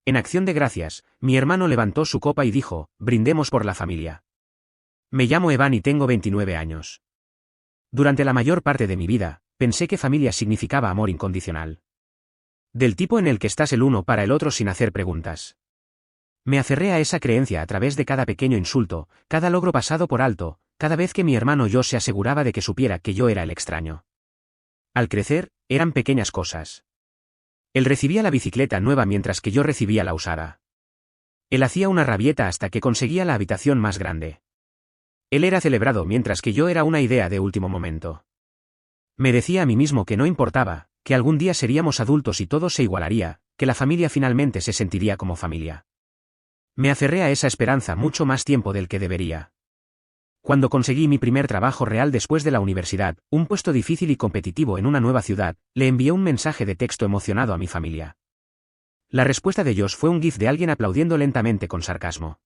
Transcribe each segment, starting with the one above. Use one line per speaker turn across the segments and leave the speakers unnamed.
En acción de gracias, mi hermano levantó su copa y dijo, brindemos por la familia. Me llamo Evan y tengo 29 años. Durante la mayor parte de mi vida, pensé que familia significaba amor incondicional. Del tipo en el que estás el uno para el otro sin hacer preguntas. Me aferré a esa creencia a través de cada pequeño insulto, cada logro pasado por alto, cada vez que mi hermano yo se aseguraba de que supiera que yo era el extraño. Al crecer, eran pequeñas cosas. Él recibía la bicicleta nueva mientras que yo recibía la usada. Él hacía una rabieta hasta que conseguía la habitación más grande. Él era celebrado mientras que yo era una idea de último momento. Me decía a mí mismo que no importaba, que algún día seríamos adultos y todo se igualaría, que la familia finalmente se sentiría como familia. Me aferré a esa esperanza mucho más tiempo del que debería. Cuando conseguí mi primer trabajo real después de la universidad, un puesto difícil y competitivo en una nueva ciudad, le envié un mensaje de texto emocionado a mi familia. La respuesta de ellos fue un gif de alguien aplaudiendo lentamente con sarcasmo.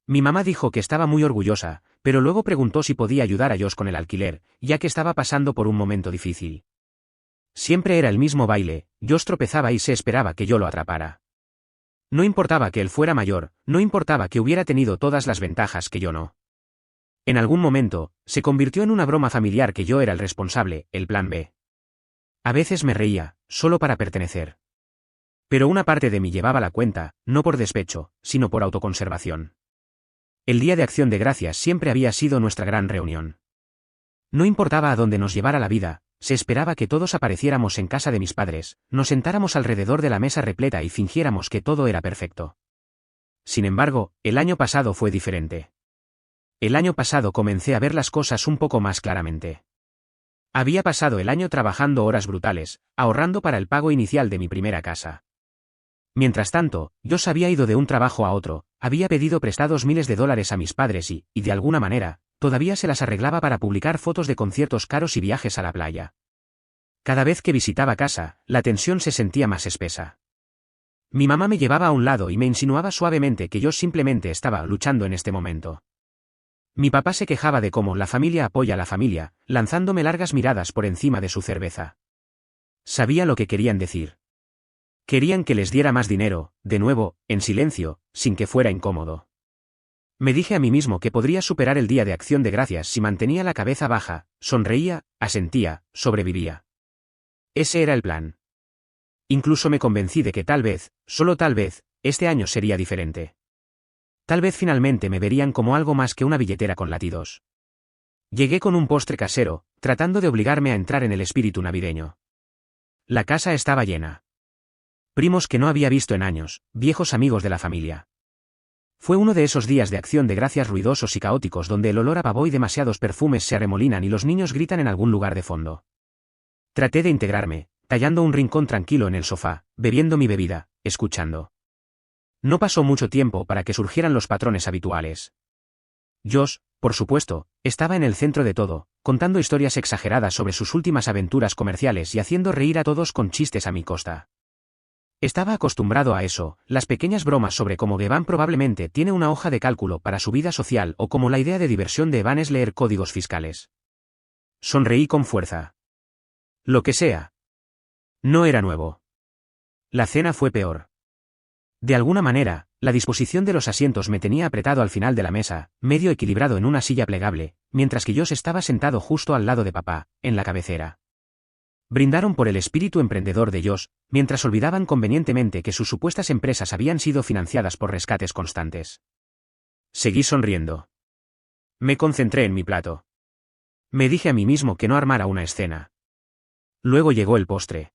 Mi mamá dijo que estaba muy orgullosa, pero luego preguntó si podía ayudar a Josh con el alquiler, ya que estaba pasando por un momento difícil. Siempre era el mismo baile, Josh tropezaba y se esperaba que yo lo atrapara. No importaba que él fuera mayor, no importaba que hubiera tenido todas las ventajas que yo no. En algún momento, se convirtió en una broma familiar que yo era el responsable, el plan B. A veces me reía, solo para pertenecer. Pero una parte de mí llevaba la cuenta, no por despecho, sino por autoconservación. El Día de Acción de Gracias siempre había sido nuestra gran reunión. No importaba a dónde nos llevara la vida, se esperaba que todos apareciéramos en casa de mis padres, nos sentáramos alrededor de la mesa repleta y fingiéramos que todo era perfecto. Sin embargo, el año pasado fue diferente. El año pasado comencé a ver las cosas un poco más claramente. Había pasado el año trabajando horas brutales, ahorrando para el pago inicial de mi primera casa. Mientras tanto, yo se había ido de un trabajo a otro, había pedido prestados miles de dólares a mis padres y, de alguna manera, todavía se las arreglaba para publicar fotos de conciertos caros y viajes a la playa. Cada vez que visitaba casa, la tensión se sentía más espesa. Mi mamá me llevaba a un lado y me insinuaba suavemente que yo simplemente estaba luchando en este momento. Mi papá se quejaba de cómo la familia apoya a la familia, lanzándome largas miradas por encima de su cerveza. Sabía lo que querían decir. Querían que les diera más dinero, de nuevo, en silencio, sin que fuera incómodo. Me dije a mí mismo que podría superar el Día de Acción de Gracias si mantenía la cabeza baja, sonreía, asentía, sobrevivía. Ese era el plan. Incluso me convencí de que tal vez, solo tal vez, este año sería diferente. Tal vez finalmente me verían como algo más que una billetera con latidos. Llegué con un postre casero, tratando de obligarme a entrar en el espíritu navideño. La casa estaba llena. Primos que no había visto en años, viejos amigos de la familia. Fue uno de esos días de acción de gracias ruidosos y caóticos donde el olor a pavo y demasiados perfumes se arremolinan y los niños gritan en algún lugar de fondo. Traté de integrarme, tallando un rincón tranquilo en el sofá, bebiendo mi bebida, escuchando. No pasó mucho tiempo para que surgieran los patrones habituales. Josh, por supuesto, estaba en el centro de todo, contando historias exageradas sobre sus últimas aventuras comerciales y haciendo reír a todos con chistes a mi costa. Estaba acostumbrado a eso, las pequeñas bromas sobre cómo Evan probablemente tiene una hoja de cálculo para su vida social o como la idea de diversión de Evan es leer códigos fiscales. Sonreí con fuerza. Lo que sea. No era nuevo. La cena fue peor. De alguna manera, la disposición de los asientos me tenía apretado al final de la mesa, medio equilibrado en una silla plegable, mientras que yo estaba sentado justo al lado de papá, en la cabecera. Brindaron por el espíritu emprendedor de Josh, mientras olvidaban convenientemente que sus supuestas empresas habían sido financiadas por rescates constantes. Seguí sonriendo. Me concentré en mi plato. Me dije a mí mismo que no armara una escena. Luego llegó el postre.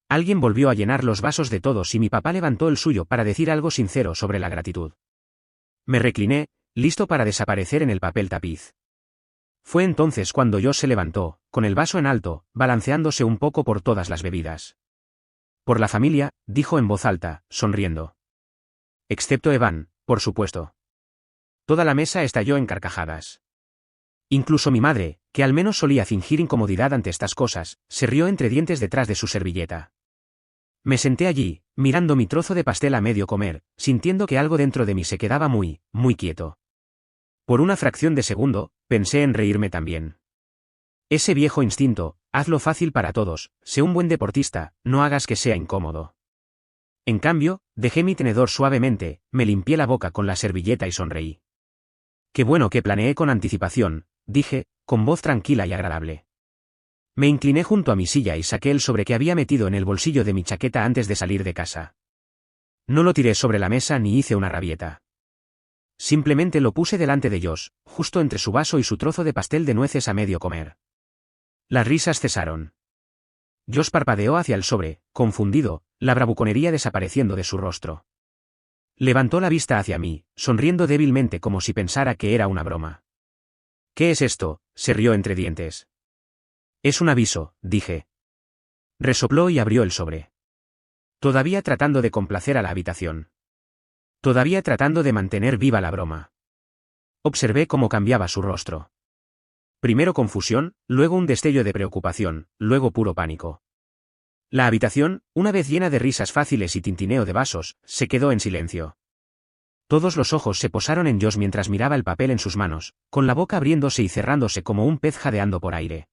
Alguien volvió a llenar los vasos de todos y mi papá levantó el suyo para decir algo sincero sobre la gratitud. Me recliné, listo para desaparecer en el papel tapiz. Fue entonces cuando Josh se levantó, con el vaso en alto, balanceándose un poco por todas las bebidas. Por la familia, dijo en voz alta, sonriendo. Excepto Evan, por supuesto. Toda la mesa estalló en carcajadas. Incluso mi madre, que al menos solía fingir incomodidad ante estas cosas, se rió entre dientes detrás de su servilleta. Me senté allí, mirando mi trozo de pastel a medio comer, sintiendo que algo dentro de mí se quedaba muy, muy quieto. Por una fracción de segundo, pensé en reírme también. Ese viejo instinto, hazlo fácil para todos, sé un buen deportista, no hagas que sea incómodo. En cambio, dejé mi tenedor suavemente, me limpié la boca con la servilleta y sonreí. Qué bueno que planeé con anticipación, dije, con voz tranquila y agradable. Me incliné junto a mi silla y saqué el sobre que había metido en el bolsillo de mi chaqueta antes de salir de casa. No lo tiré sobre la mesa ni hice una rabieta. Simplemente lo puse delante de Josh, justo entre su vaso y su trozo de pastel de nueces a medio comer. Las risas cesaron. Josh parpadeó hacia el sobre, confundido, la bravuconería desapareciendo de su rostro. Levantó la vista hacia mí, sonriendo débilmente como si pensara que era una broma. ¿Qué es esto?, se rió entre dientes. Es un aviso, dije. Resopló y abrió el sobre. Todavía tratando de complacer a la habitación. Todavía tratando de mantener viva la broma. Observé cómo cambiaba su rostro. Primero confusión, luego un destello de preocupación, luego puro pánico. La habitación, una vez llena de risas fáciles y tintineo de vasos, se quedó en silencio. Todos los ojos se posaron en Josh mientras miraba el papel en sus manos, con la boca abriéndose y cerrándose como un pez jadeando por aire.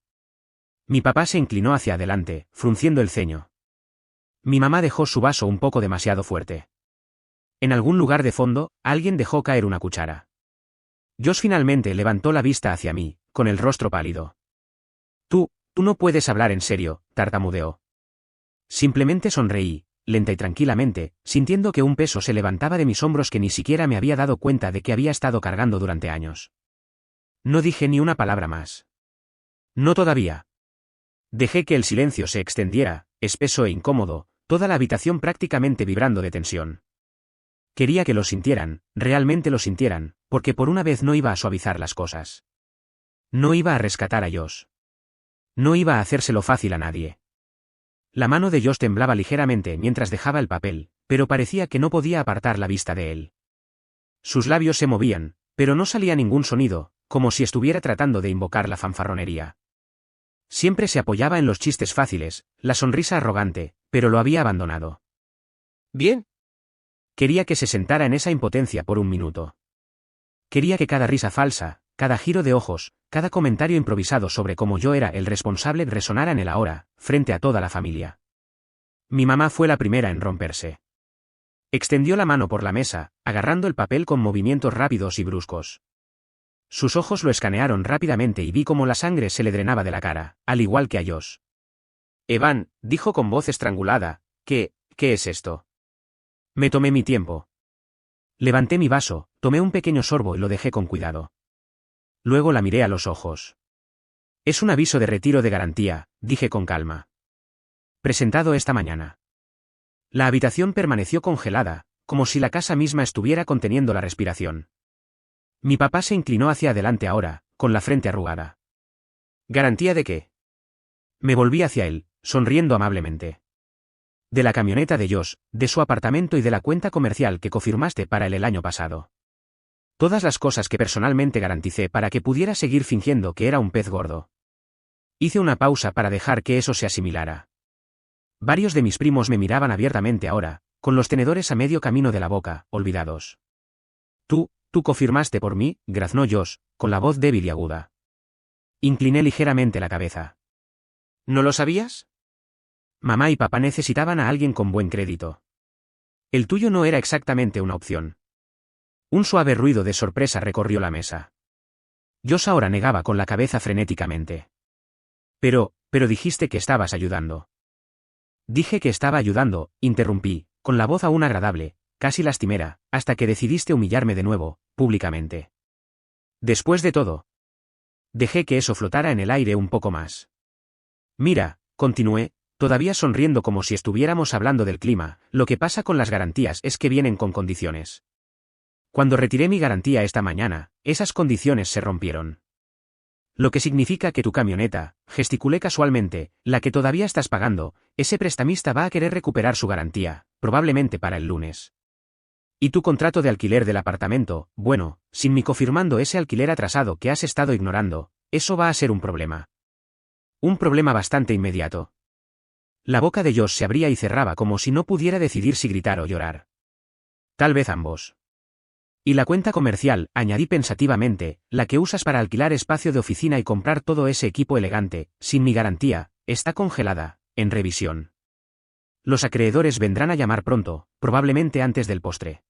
Mi papá se inclinó hacia adelante, frunciendo el ceño. Mi mamá dejó su vaso un poco demasiado fuerte. En algún lugar de fondo, alguien dejó caer una cuchara. Josh finalmente levantó la vista hacia mí, con el rostro pálido. Tú no puedes hablar en serio, tartamudeó. Simplemente sonreí, lenta y tranquilamente, sintiendo que un peso se levantaba de mis hombros que ni siquiera me había dado cuenta de que había estado cargando durante años. No dije ni una palabra más. No todavía. Dejé que el silencio se extendiera, espeso e incómodo, toda la habitación prácticamente vibrando de tensión. Quería que lo sintieran, realmente lo sintieran, porque por una vez no iba a suavizar las cosas. No iba a rescatar a Josh. No iba a hacérselo fácil a nadie. La mano de Josh temblaba ligeramente mientras dejaba el papel, pero parecía que no podía apartar la vista de él. Sus labios se movían, pero no salía ningún sonido, como si estuviera tratando de invocar la fanfarronería. Siempre se apoyaba en los chistes fáciles, la sonrisa arrogante, pero lo había abandonado. Bien. Quería que se sentara en esa impotencia por un minuto. Quería que cada risa falsa, cada giro de ojos, cada comentario improvisado sobre cómo yo era el responsable resonara en él ahora, frente a toda la familia. Mi mamá fue la primera en romperse. Extendió la mano por la mesa, agarrando el papel con movimientos rápidos y bruscos. Sus ojos lo escanearon rápidamente y vi cómo la sangre se le drenaba de la cara, al igual que a Josh. Evan, dijo con voz estrangulada, ¿qué es esto? Me tomé mi tiempo. Levanté mi vaso, tomé un pequeño sorbo y lo dejé con cuidado. Luego la miré a los ojos. Es un aviso de retiro de garantía, dije con calma. Presentado esta mañana. La habitación permaneció congelada, como si la casa misma estuviera conteniendo la respiración. Mi papá se inclinó hacia adelante ahora, con la frente arrugada. ¿Garantía de qué? Me volví hacia él, sonriendo amablemente. De la camioneta de Josh, de su apartamento y de la cuenta comercial que confirmaste para él el año pasado. Todas las cosas que personalmente garanticé para que pudiera seguir fingiendo que era un pez gordo. Hice una pausa para dejar que eso se asimilara. Varios de mis primos me miraban abiertamente ahora, con los tenedores a medio camino de la boca, olvidados. Tú confirmaste por mí, graznó Josh, con la voz débil y aguda. Incliné ligeramente la cabeza. ¿No lo sabías? Mamá y papá necesitaban a alguien con buen crédito. El tuyo no era exactamente una opción. Un suave ruido de sorpresa recorrió la mesa. Josh ahora negaba con la cabeza frenéticamente. Pero dijiste que estabas ayudando. Dije que estaba ayudando, interrumpí, con la voz aún agradable, casi lastimera, hasta que decidiste humillarme de nuevo, públicamente. Después de todo. Dejé que eso flotara en el aire un poco más. Mira, continué, todavía sonriendo como si estuviéramos hablando del clima, lo que pasa con las garantías es que vienen con condiciones. Cuando retiré mi garantía esta mañana, esas condiciones se rompieron. Lo que significa que tu camioneta, gesticulé casualmente, la que todavía estás pagando, ese prestamista va a querer recuperar su garantía, probablemente para el lunes. Y tu contrato de alquiler del apartamento, bueno, sin mí confirmando ese alquiler atrasado que has estado ignorando, eso va a ser un problema. Un problema bastante inmediato. La boca de Josh se abría y cerraba como si no pudiera decidir si gritar o llorar. Tal vez ambos. Y la cuenta comercial, añadí pensativamente, la que usas para alquilar espacio de oficina y comprar todo ese equipo elegante, sin mi garantía, está congelada, en revisión. Los acreedores vendrán a llamar pronto, probablemente antes del postre.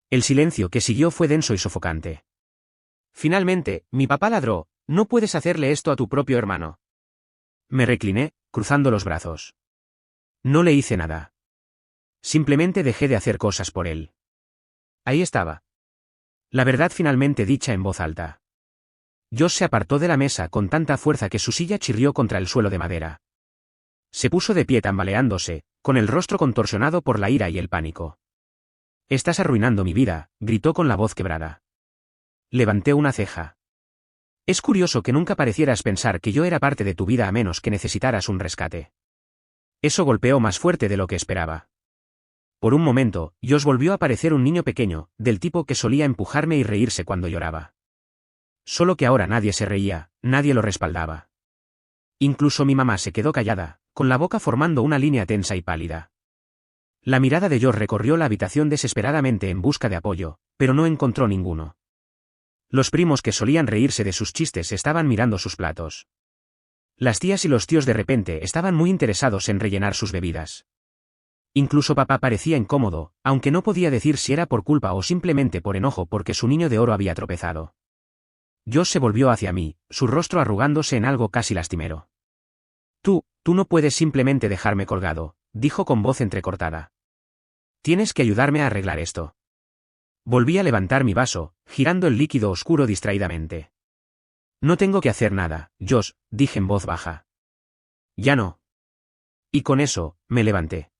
El silencio que siguió fue denso y sofocante. Finalmente, mi papá ladró: «No puedes hacerle esto a tu propio hermano». Me recliné, cruzando los brazos. No le hice nada. Simplemente dejé de hacer cosas por él. Ahí estaba. La verdad finalmente dicha en voz alta. Josh se apartó de la mesa con tanta fuerza que su silla chirrió contra el suelo de madera. Se puso de pie tambaleándose, con el rostro contorsionado por la ira y el pánico. «Estás arruinando mi vida», gritó con la voz quebrada. Levanté una ceja. «Es curioso que nunca parecieras pensar que yo era parte de tu vida a menos que necesitaras un rescate». Eso golpeó más fuerte de lo que esperaba. Por un momento, Josh volvió a parecer un niño pequeño, del tipo que solía empujarme y reírse cuando lloraba. Solo que ahora nadie se reía, nadie lo respaldaba. Incluso mi mamá se quedó callada, con la boca formando una línea tensa y pálida. La mirada de Josh recorrió la habitación desesperadamente en busca de apoyo, pero no encontró ninguno. Los primos que solían reírse de sus chistes estaban mirando sus platos. Las tías y los tíos de repente estaban muy interesados en rellenar sus bebidas. Incluso papá parecía incómodo, aunque no podía decir si era por culpa o simplemente por enojo porque su niño de oro había tropezado. Josh se volvió hacia mí, su rostro arrugándose en algo casi lastimero. Tú no puedes simplemente dejarme colgado», dijo con voz entrecortada. «Tienes que ayudarme a arreglar esto». Volví a levantar mi vaso, girando el líquido oscuro distraídamente. «No tengo que hacer nada, Josh», dije en voz baja. «Ya no». Y con eso, me levanté.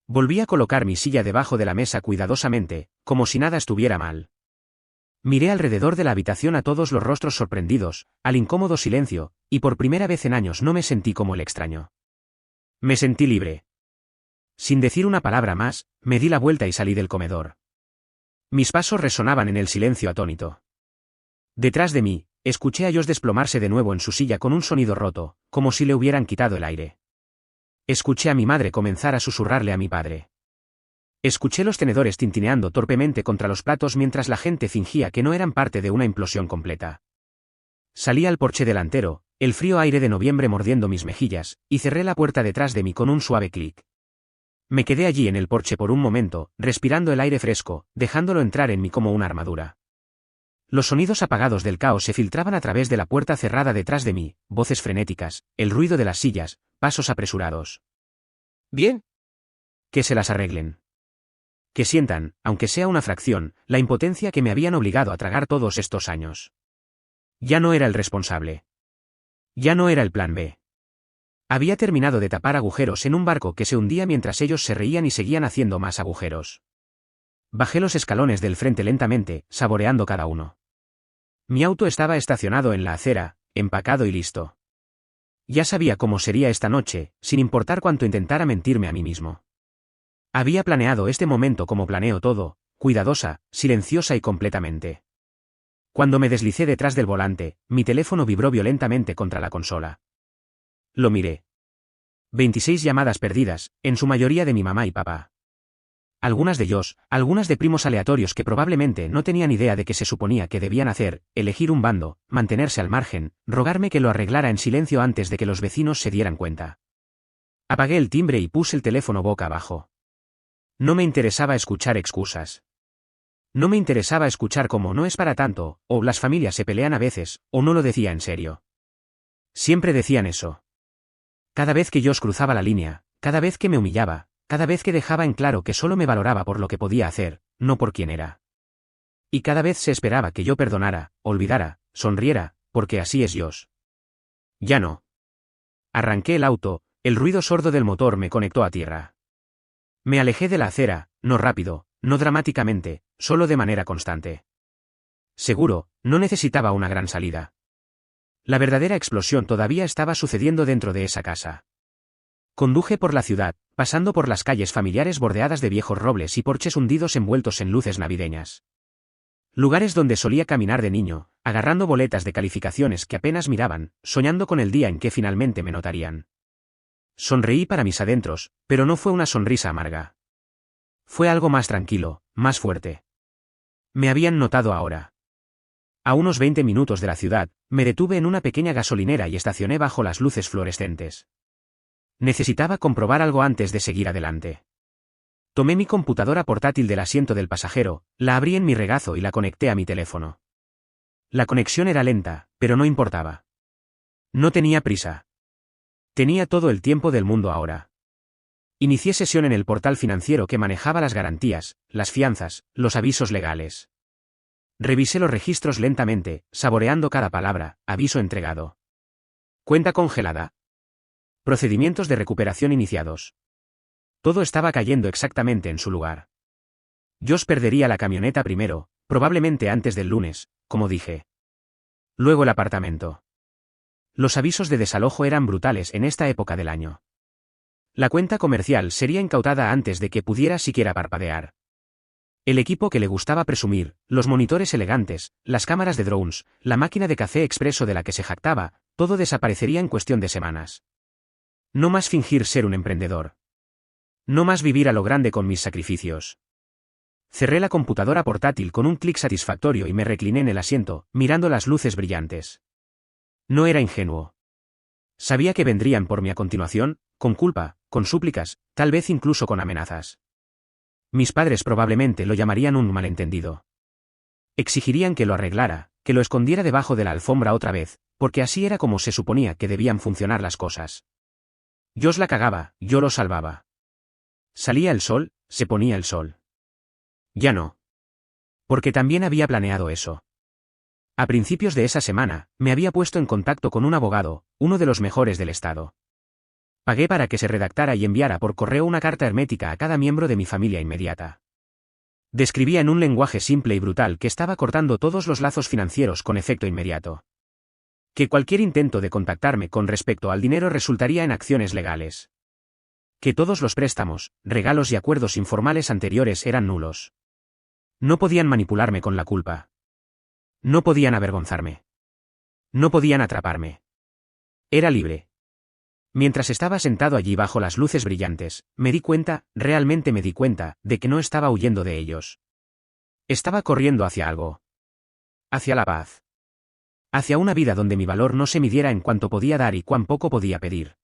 Volví a colocar mi silla debajo de la mesa cuidadosamente, como si nada estuviera mal. Miré alrededor de la habitación a todos los rostros sorprendidos, al incómodo silencio, y por primera vez en años no me sentí como el extraño. Me sentí libre. Sin decir una palabra más, me di la vuelta y salí del comedor. Mis pasos resonaban en el silencio atónito. Detrás de mí, escuché a Josh desplomarse de nuevo en su silla con un sonido roto, como si le hubieran quitado el aire. Escuché a mi madre comenzar a susurrarle a mi padre. Escuché los tenedores tintineando torpemente contra los platos mientras la gente fingía que no eran parte de una implosión completa. Salí al porche delantero, el frío aire de noviembre mordiendo mis mejillas, y cerré la puerta detrás de mí con un suave clic. Me quedé allí en el porche por un momento, respirando el aire fresco, dejándolo entrar en mí como una armadura. Los sonidos apagados del caos se filtraban a través de la puerta cerrada detrás de mí, voces frenéticas, el ruido de las sillas, pasos apresurados. «Bien. Que se las arreglen. Que sientan, aunque sea una fracción, la impotencia que me habían obligado a tragar todos estos años. Ya no era el responsable. Ya no era el plan B. Había terminado de tapar agujeros en un barco que se hundía mientras ellos se reían y seguían haciendo más agujeros. Bajé los escalones del frente lentamente, saboreando cada uno. Mi auto estaba estacionado en la acera, empacado y listo. Ya sabía cómo sería esta noche, sin importar cuánto intentara mentirme a mí mismo. Había planeado este momento como planeo todo, cuidadosa, silenciosa y completamente. Cuando me deslicé detrás del volante, mi teléfono vibró violentamente contra la consola. Lo miré. 26 llamadas perdidas, en su mayoría de mi mamá y papá. Algunas de ellos, algunas de primos aleatorios que probablemente no tenían idea de qué se suponía que debían hacer, elegir un bando, mantenerse al margen, rogarme que lo arreglara en silencio antes de que los vecinos se dieran cuenta. Apagué el timbre y puse el teléfono boca abajo. No me interesaba escuchar excusas. No me interesaba escuchar cómo no es para tanto, o las familias se pelean a veces, o no lo decía en serio. Siempre decían eso. Cada vez que Josh cruzaba la línea, cada vez que me humillaba, cada vez que dejaba en claro que solo me valoraba por lo que podía hacer, no por quién era. Y cada vez se esperaba que yo perdonara, olvidara, sonriera, porque así es Josh. Ya no. Arranqué el auto, el ruido sordo del motor me conectó a tierra. Me alejé de la acera, no rápido, no dramáticamente, solo de manera constante. Seguro, no necesitaba una gran salida. La verdadera explosión todavía estaba sucediendo dentro de esa casa. Conduje por la ciudad, pasando por las calles familiares bordeadas de viejos robles y porches hundidos envueltos en luces navideñas. Lugares donde solía caminar de niño, agarrando boletas de calificaciones que apenas miraban, soñando con el día en que finalmente me notarían. Sonreí para mis adentros, pero no fue una sonrisa amarga. Fue algo más tranquilo, más fuerte. Me habían notado ahora. A unos 20 minutos de la ciudad, me detuve en una pequeña gasolinera y estacioné bajo las luces fluorescentes. Necesitaba comprobar algo antes de seguir adelante. Tomé mi computadora portátil del asiento del pasajero, la abrí en mi regazo y la conecté a mi teléfono. La conexión era lenta, pero no importaba. No tenía prisa. Tenía todo el tiempo del mundo ahora. Inicié sesión en el portal financiero que manejaba las garantías, las fianzas, los avisos legales. Revisé los registros lentamente, saboreando cada palabra, aviso entregado. Cuenta congelada. Procedimientos de recuperación iniciados. Todo estaba cayendo exactamente en su lugar. Josh perdería la camioneta primero, probablemente antes del lunes, como dije. Luego el apartamento. Los avisos de desalojo eran brutales en esta época del año. La cuenta comercial sería incautada antes de que pudiera siquiera parpadear. El equipo que le gustaba presumir, los monitores elegantes, las cámaras de drones, la máquina de café expreso de la que se jactaba, todo desaparecería en cuestión de semanas. No más fingir ser un emprendedor. No más vivir a lo grande con mis sacrificios. Cerré la computadora portátil con un clic satisfactorio y me recliné en el asiento, mirando las luces brillantes. No era ingenuo. Sabía que vendrían por mí a continuación, con culpa, con súplicas, tal vez incluso con amenazas. Mis padres probablemente lo llamarían un malentendido. Exigirían que lo arreglara, que lo escondiera debajo de la alfombra otra vez, porque así era como se suponía que debían funcionar las cosas. Josh la cagaba, yo lo salvaba. Salía el sol, se ponía el sol. Ya no. Porque también había planeado eso. A principios de esa semana, me había puesto en contacto con un abogado, uno de los mejores del estado. Pagué para que se redactara y enviara por correo una carta hermética a cada miembro de mi familia inmediata. Describía en un lenguaje simple y brutal que estaba cortando todos los lazos financieros con efecto inmediato. Que cualquier intento de contactarme con respecto al dinero resultaría en acciones legales. Que todos los préstamos, regalos y acuerdos informales anteriores eran nulos. No podían manipularme con la culpa. No podían avergonzarme. No podían atraparme. Era libre. Mientras estaba sentado allí bajo las luces brillantes, me di cuenta, realmente me di cuenta, de que no estaba huyendo de ellos. Estaba corriendo hacia algo. Hacia la paz. Hacia una vida donde mi valor no se midiera en cuánto podía dar y cuán poco podía pedir.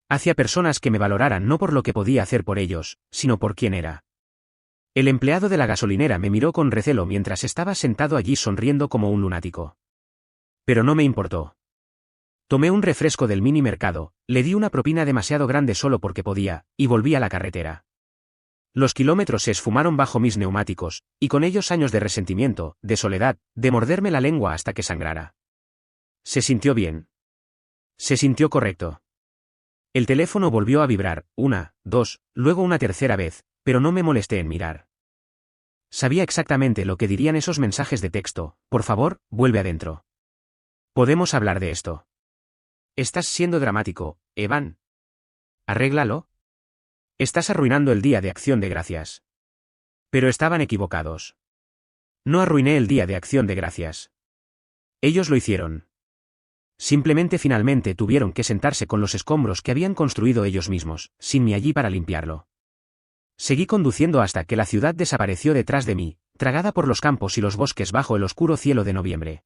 Hacia personas que me valoraran no por lo que podía hacer por ellos, sino por quién era. El empleado de la gasolinera me miró con recelo mientras estaba sentado allí sonriendo como un lunático. Pero no me importó. Tomé un refresco del mini mercado, le di una propina demasiado grande solo porque podía, y volví a la carretera. Los kilómetros se esfumaron bajo mis neumáticos, y con ellos años de resentimiento, de soledad, de morderme la lengua hasta que sangrara. Se sintió bien. Se sintió correcto. El teléfono volvió a vibrar, una, dos, luego una tercera vez, pero no me molesté en mirar. Sabía exactamente lo que dirían esos mensajes de texto: por favor, vuelve adentro. Podemos hablar de esto. Estás siendo dramático, Evan. Arréglalo. Estás arruinando el día de Acción de Gracias. Pero estaban equivocados. No arruiné el día de Acción de Gracias. Ellos lo hicieron. Simplemente finalmente tuvieron que sentarse con los escombros que habían construido ellos mismos, sin mí allí para limpiarlo. Seguí conduciendo hasta que la ciudad desapareció detrás de mí, tragada por los campos y los bosques bajo el oscuro cielo de noviembre.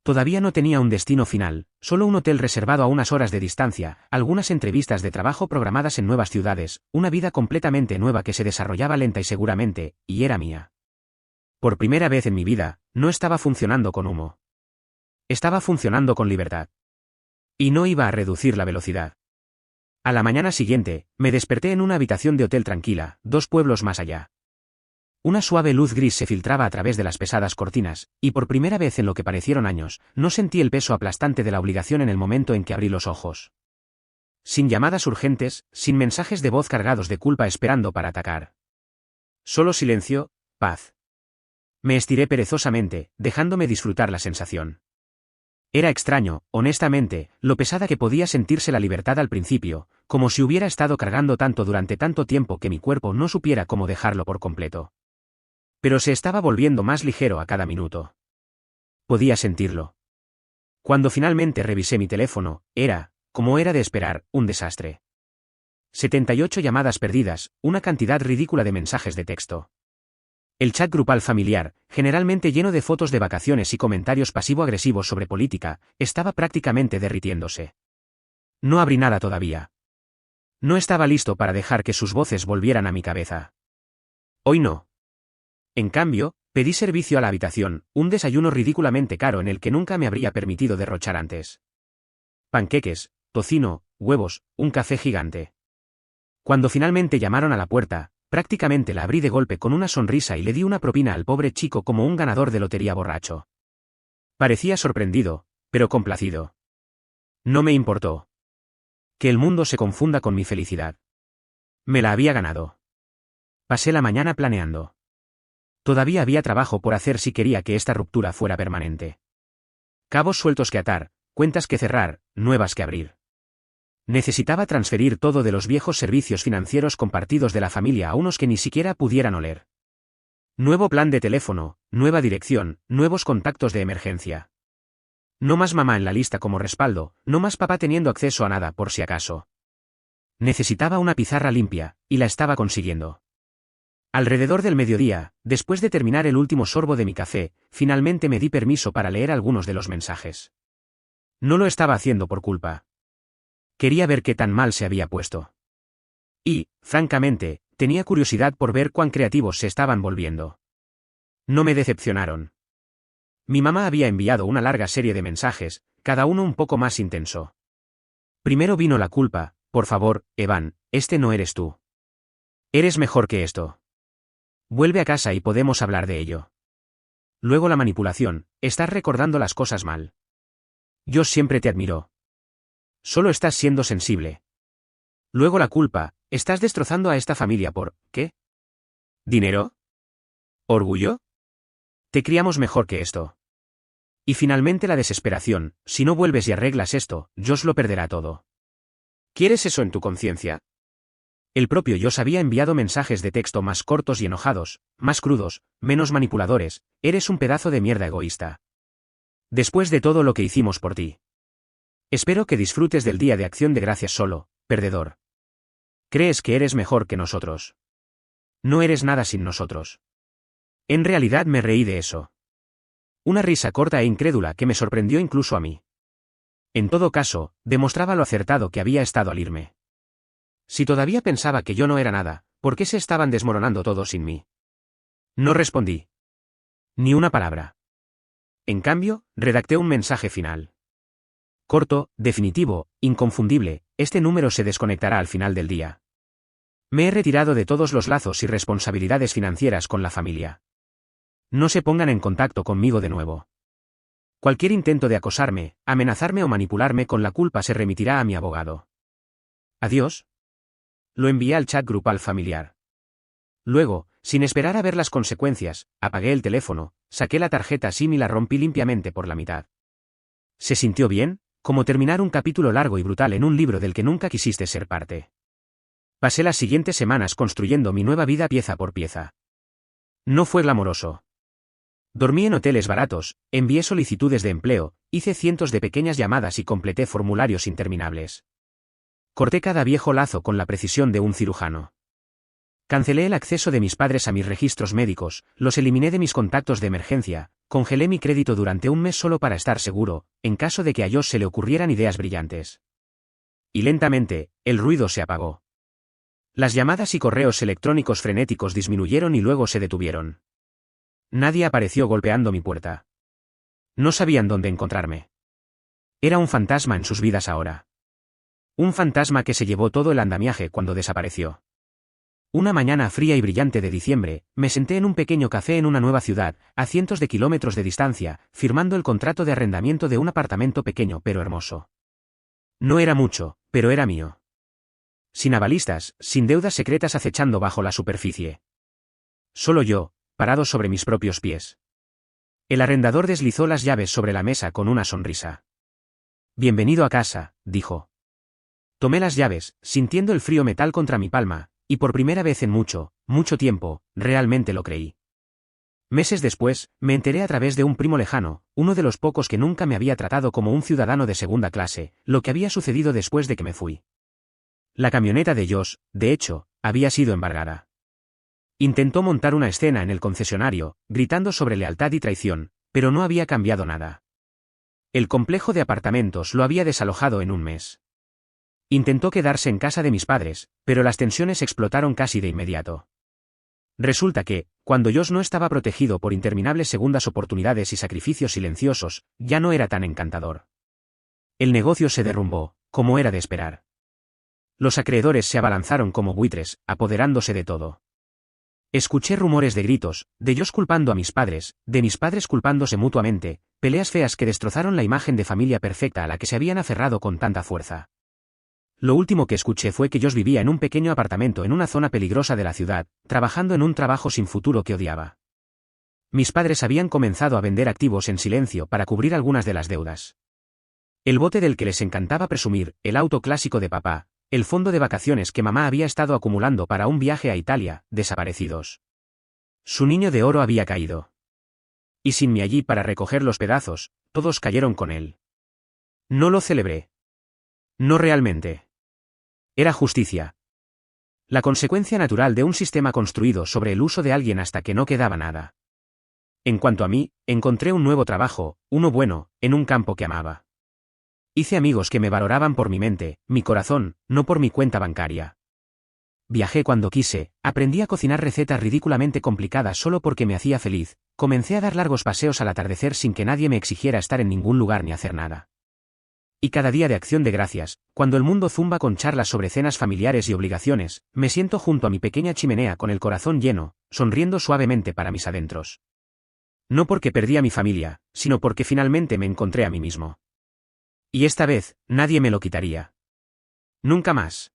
Todavía no tenía un destino final, solo un hotel reservado a unas horas de distancia, algunas entrevistas de trabajo programadas en nuevas ciudades, una vida completamente nueva que se desarrollaba lenta y seguramente, y era mía. Por primera vez en mi vida, no estaba funcionando con humo. Estaba funcionando con libertad. Y no iba a reducir la velocidad. A la mañana siguiente, me desperté en una habitación de hotel tranquila, 2 pueblos más allá. Una suave luz gris se filtraba a través de las pesadas cortinas, y por primera vez en lo que parecieron años, no sentí el peso aplastante de la obligación en el momento en que abrí los ojos. Sin llamadas urgentes, sin mensajes de voz cargados de culpa esperando para atacar. Solo silencio, paz. Me estiré perezosamente, dejándome disfrutar la sensación. Era extraño, honestamente, lo pesada que podía sentirse la libertad al principio, como si hubiera estado cargando tanto durante tanto tiempo que mi cuerpo no supiera cómo dejarlo por completo. Pero se estaba volviendo más ligero a cada minuto. Podía sentirlo. Cuando finalmente revisé mi teléfono, era, como era de esperar, un desastre. 78 llamadas perdidas, una cantidad ridícula de mensajes de texto. El chat grupal familiar, generalmente lleno de fotos de vacaciones y comentarios pasivo-agresivos sobre política, estaba prácticamente derritiéndose. No abrí nada todavía. No estaba listo para dejar que sus voces volvieran a mi cabeza. Hoy no. En cambio, pedí servicio a la habitación, un desayuno ridículamente caro en el que nunca me habría permitido derrochar antes. Panqueques, tocino, huevos, un café gigante. Cuando finalmente llamaron a la puerta, prácticamente la abrí de golpe con una sonrisa y le di una propina al pobre chico como un ganador de lotería borracho. Parecía sorprendido, pero complacido. No me importó. Que el mundo se confunda con mi felicidad. Me la había ganado. Pasé la mañana planeando. Todavía había trabajo por hacer si quería que esta ruptura fuera permanente. Cabos sueltos que atar, cuentas que cerrar, nuevas que abrir. Necesitaba transferir todo de los viejos servicios financieros compartidos de la familia a unos que ni siquiera pudieran oler. Nuevo plan de teléfono, nueva dirección, nuevos contactos de emergencia. No más mamá en la lista como respaldo, no más papá teniendo acceso a nada por si acaso. Necesitaba una pizarra limpia, y la estaba consiguiendo. Alrededor del mediodía, después de terminar el último sorbo de mi café, finalmente me di permiso para leer algunos de los mensajes. No lo estaba haciendo por culpa. Quería ver qué tan mal se había puesto. Y, francamente, tenía curiosidad por ver cuán creativos se estaban volviendo. No me decepcionaron. Mi mamá había enviado una larga serie de mensajes, cada uno un poco más intenso. Primero vino la culpa: por favor, Evan, este no eres tú. Eres mejor que esto. Vuelve a casa y podemos hablar de ello. Luego la manipulación: estás recordando las cosas mal. Yo siempre te admiro. Solo estás siendo sensible. Luego la culpa: estás destrozando a esta familia por, ¿qué? ¿Dinero? ¿Orgullo? Te criamos mejor que esto. Y finalmente la desesperación: si no vuelves y arreglas esto, Josh lo perderá todo. ¿Quieres eso en tu conciencia? El propio Josh había enviado mensajes de texto más cortos y enojados, más crudos, menos manipuladores: eres un pedazo de mierda egoísta. Después de todo lo que hicimos por ti. Espero que disfrutes del Día de Acción de Gracias solo, perdedor. ¿Crees que eres mejor que nosotros? No eres nada sin nosotros. En realidad me reí de eso. Una risa corta e incrédula que me sorprendió incluso a mí. En todo caso, demostraba lo acertado que había estado al irme. Si todavía pensaba que yo no era nada, ¿por qué se estaban desmoronando todos sin mí? No respondí. Ni una palabra. En cambio, redacté un mensaje final. Corto, definitivo, inconfundible: este número se desconectará al final del día. Me he retirado de todos los lazos y responsabilidades financieras con la familia. No se pongan en contacto conmigo de nuevo. Cualquier intento de acosarme, amenazarme o manipularme con la culpa se remitirá a mi abogado. Adiós. Lo envié al chat grupal familiar. Luego, sin esperar a ver las consecuencias, apagué el teléfono, saqué la tarjeta SIM y la rompí limpiamente por la mitad. ¿Se sintió bien? Como terminar un capítulo largo y brutal en un libro del que nunca quisiste ser parte. Pasé las siguientes semanas construyendo mi nueva vida pieza por pieza. No fue glamoroso. Dormí en hoteles baratos, envié solicitudes de empleo, hice cientos de pequeñas llamadas y completé formularios interminables. Corté cada viejo lazo con la precisión de un cirujano. Cancelé el acceso de mis padres a mis registros médicos, los eliminé de mis contactos de emergencia, congelé mi crédito durante un mes solo para estar seguro, en caso de que a Josh se le ocurrieran ideas brillantes. Y lentamente, el ruido se apagó. Las llamadas y correos electrónicos frenéticos disminuyeron y luego se detuvieron. Nadie apareció golpeando mi puerta. No sabían dónde encontrarme. Era un fantasma en sus vidas ahora. Un fantasma que se llevó todo el andamiaje cuando desapareció. Una mañana fría y brillante de diciembre, me senté en un pequeño café en una nueva ciudad, a cientos de kilómetros de distancia, firmando el contrato de arrendamiento de un apartamento pequeño pero hermoso. No era mucho, pero era mío. Sin avalistas, sin deudas secretas acechando bajo la superficie. Solo yo, parado sobre mis propios pies. El arrendador deslizó las llaves sobre la mesa con una sonrisa. Bienvenido a casa, dijo. Tomé las llaves, sintiendo el frío metal contra mi palma, y por primera vez en mucho, mucho tiempo, realmente lo creí. Meses después, me enteré a través de un primo lejano, uno de los pocos que nunca me había tratado como un ciudadano de segunda clase, lo que había sucedido después de que me fui. La camioneta de Josh, de hecho, había sido embargada. Intentó montar una escena en el concesionario, gritando sobre lealtad y traición, pero no había cambiado nada. El complejo de apartamentos lo había desalojado en un mes. Intentó quedarse en casa de mis padres, pero las tensiones explotaron casi de inmediato. Resulta que, cuando Josh no estaba protegido por interminables segundas oportunidades y sacrificios silenciosos, ya no era tan encantador. El negocio se derrumbó, como era de esperar. Los acreedores se abalanzaron como buitres, apoderándose de todo. Escuché rumores de gritos, de Josh culpando a mis padres, de mis padres culpándose mutuamente, peleas feas que destrozaron la imagen de familia perfecta a la que se habían aferrado con tanta fuerza. Lo último que escuché fue que Josh vivía en un pequeño apartamento en una zona peligrosa de la ciudad, trabajando en un trabajo sin futuro que odiaba. Mis padres habían comenzado a vender activos en silencio para cubrir algunas de las deudas. El bote del que les encantaba presumir, el auto clásico de papá, el fondo de vacaciones que mamá había estado acumulando para un viaje a Italia, desaparecidos. Su niño de oro había caído. Y sin mí allí para recoger los pedazos, todos cayeron con él. No lo celebré. No realmente. Era justicia. La consecuencia natural de un sistema construido sobre el uso de alguien hasta que no quedaba nada. En cuanto a mí, encontré un nuevo trabajo, uno bueno, en un campo que amaba. Hice amigos que me valoraban por mi mente, mi corazón, no por mi cuenta bancaria. Viajé cuando quise, aprendí a cocinar recetas ridículamente complicadas solo porque me hacía feliz, comencé a dar largos paseos al atardecer sin que nadie me exigiera estar en ningún lugar ni hacer nada. Y cada día de acción de gracias, cuando el mundo zumba con charlas sobre cenas familiares y obligaciones, me siento junto a mi pequeña chimenea con el corazón lleno, sonriendo suavemente para mis adentros. No porque perdí a mi familia, sino porque finalmente me encontré a mí mismo. Y esta vez, nadie me lo quitaría. Nunca más.